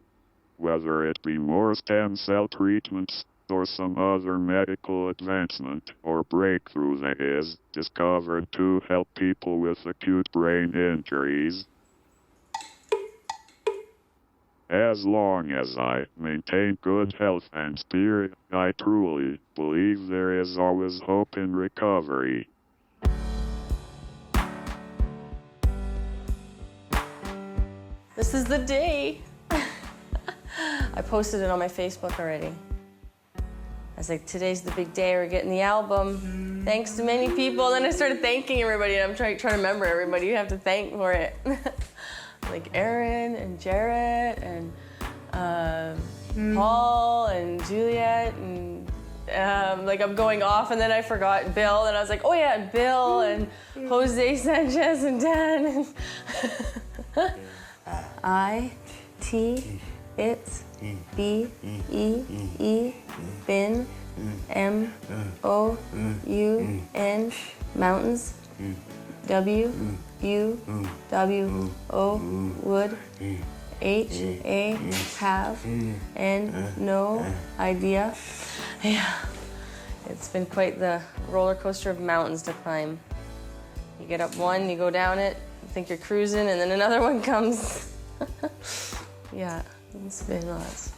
Whether it be more stem cell treatments, or some other medical advancement or breakthrough that is discovered to help people with acute brain injuries. As long as I maintain good health and spirit, I truly believe there is always hope in recovery. This is the day. I posted it on my Facebook already. I was like, today's the big day, we're getting the album. Thanks to many people. Then I started thanking everybody, and I'm trying to remember everybody you have to thank for it. Like Aaron and Jarrett and Paul and Juliet and like I'm going off, and then I forgot Bill, and I was like, oh yeah, Bill and Jose Sanchez and Dan. I-T, it's, B-E-E, bin, M-O-U-N, mountains, W-U-W-O, wood, H-A, have, and no idea. Yeah, it's been quite the roller coaster of mountains to climb. You get up one, you go down it, you think you're cruising, and then another one comes. Yeah, it's been lots.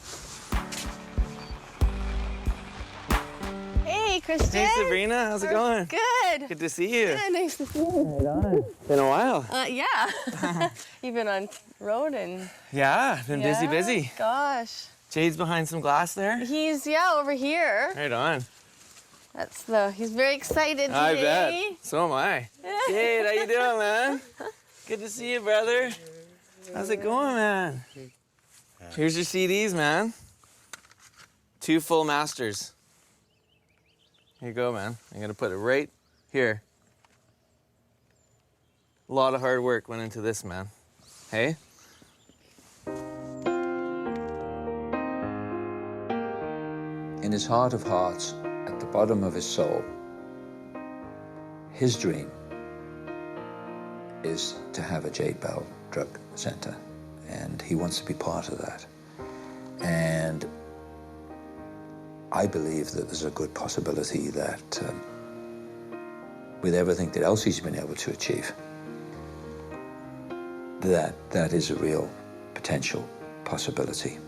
Hey, Christian. Hey, Sabrina, how's it going? Good. Good to see you. Yeah, nice to see you. Right on. Been a while. Yeah. You've been on road and... Yeah, been busy. Gosh. Jade's behind some glass there. He's, over here. Right on. He's very excited today. I bet. So am I. Jade, how you doing, man? Good to see you, brother. How's it going, man? Here's your CDs, man. 2 full masters. Here you go, man. I'm gonna put it right here. A lot of hard work went into this, man. Hey? In his heart of hearts, at the bottom of his soul, his dream is to have a Jade Bell Drug Center, and he wants to be part of that. And I believe that there's a good possibility that with everything that else he's been able to achieve, that is a real potential possibility.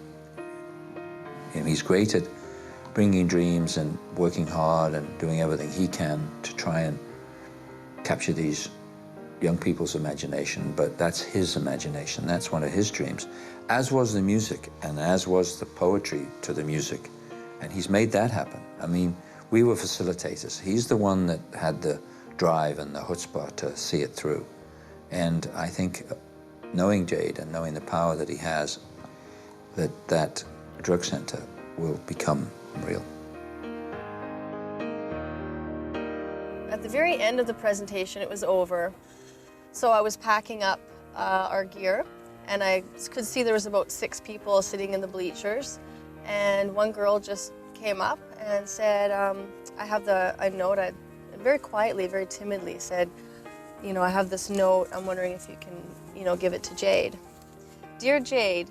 And he's great at bringing dreams and working hard and doing everything he can to try and capture these young people's imagination, but that's his imagination. That's one of his dreams, as was the music and as was the poetry to the music. And he's made that happen. I mean, we were facilitators. He's the one that had the drive and the chutzpah to see it through. And I think knowing Jade and knowing the power that he has, that drug center will become real. At the very end of the presentation, it was over. So I was packing up our gear, and I could see there was about 6 people sitting in the bleachers. And one girl just came up and said, I have a note. I very quietly, very timidly said, I have this note. I'm wondering if you can, give it to Jade. Dear Jade,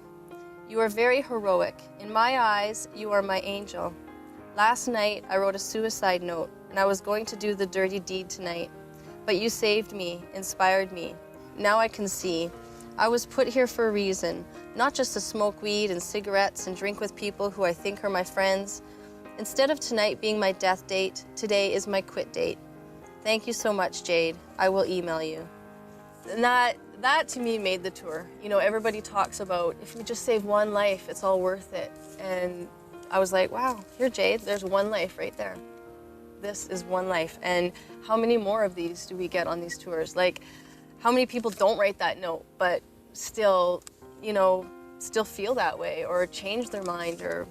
you are very heroic. In my eyes, you are my angel. Last night, I wrote a suicide note, and I was going to do the dirty deed tonight. But you saved me, inspired me. Now I can see. I was put here for a reason, not just to smoke weed and cigarettes and drink with people who I think are my friends. Instead of tonight being my death date, today is my quit date. Thank you so much, Jade. I will email you. And that to me made the tour. Everybody talks about if we just save one life, it's all worth it. And I was like, wow, here, Jade, there's one life right there. This is one life. And how many more of these do we get on these tours? Like, how many people don't write that note, but still, still feel that way or change their mind or,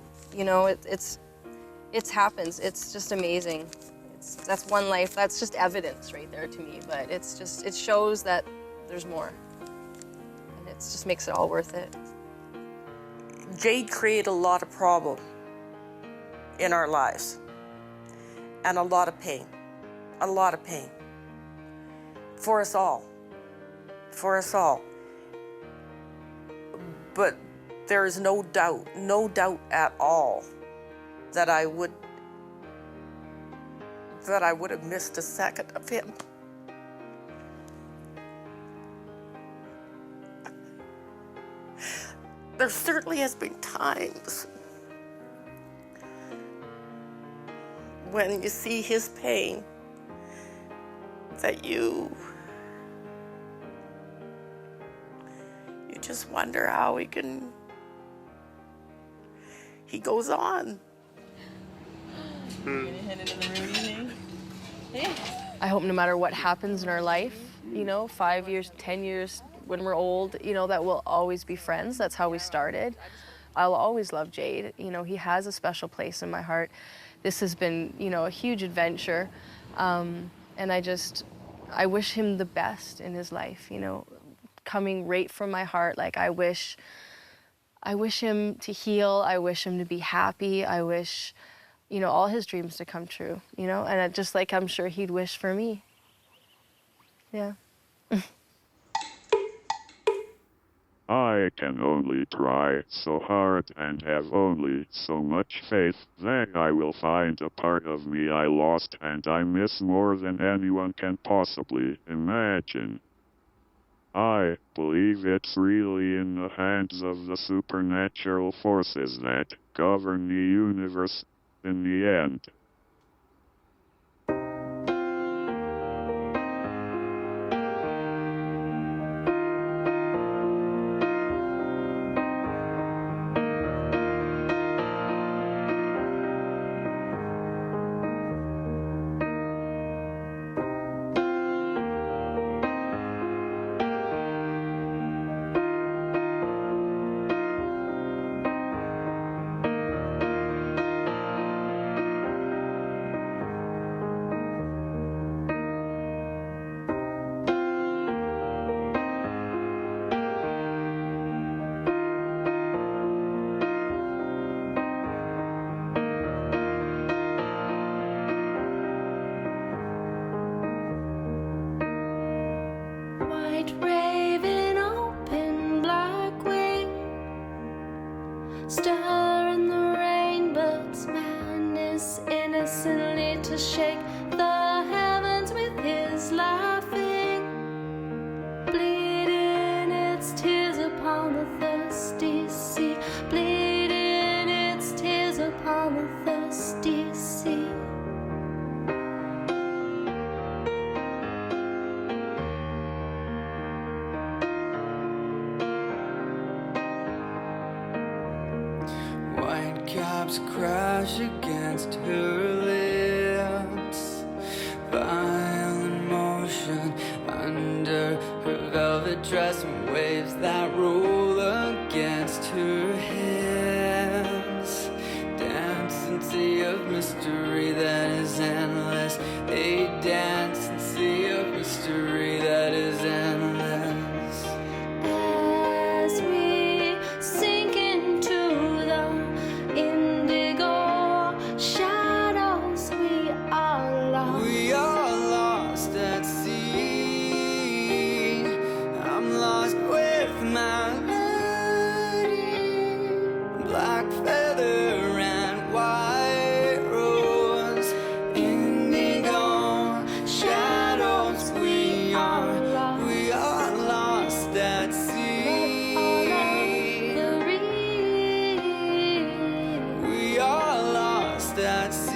it happens. It's just amazing. That's one life. That's just evidence right there to me. But it shows that there's more. And it just makes it all worth it. Jade created a lot of problem in our lives and a lot of pain for us all. But there is no doubt at all that I would have missed a second of him. There certainly has been times when you see his pain that you just wonder how he goes on. I hope no matter what happens in our life, 5 years, 10 years, when we're old, that we'll always be friends. That's how we started. I'll always love Jade. He has a special place in my heart. this has been, you know, a huge adventure. And I wish him the best in his life, you know, coming right from my heart. Like, I wish him to heal. I wish him to be happy. I wish, you know, all his dreams to come true, you know, and just like I'm sure he'd wish for me. Yeah. I can only try so hard and have only so much faith that I will find a part of me I lost and I miss more than anyone can possibly imagine. I believe it's really in the hands of the supernatural forces that govern the universe in the end. White raven, open black wing, stir in the rainbow's madness, innocently to shake the heavens with his laughing, bleeding its tears upon the thirsty sea, bleeding its tears upon the thirsty sea. White caps crash against her lips, violent motion under her velvet dress, and waves that roll against her hips. Dancing sea of mystery that is endless. They dance in sea of mystery that is endless. As we sink into the indigo shadows, we are lost. We are lost at sea. I'm lost with my lady, black feather and white rose, indigo shadows. We are lost at sea. We are lost at sea.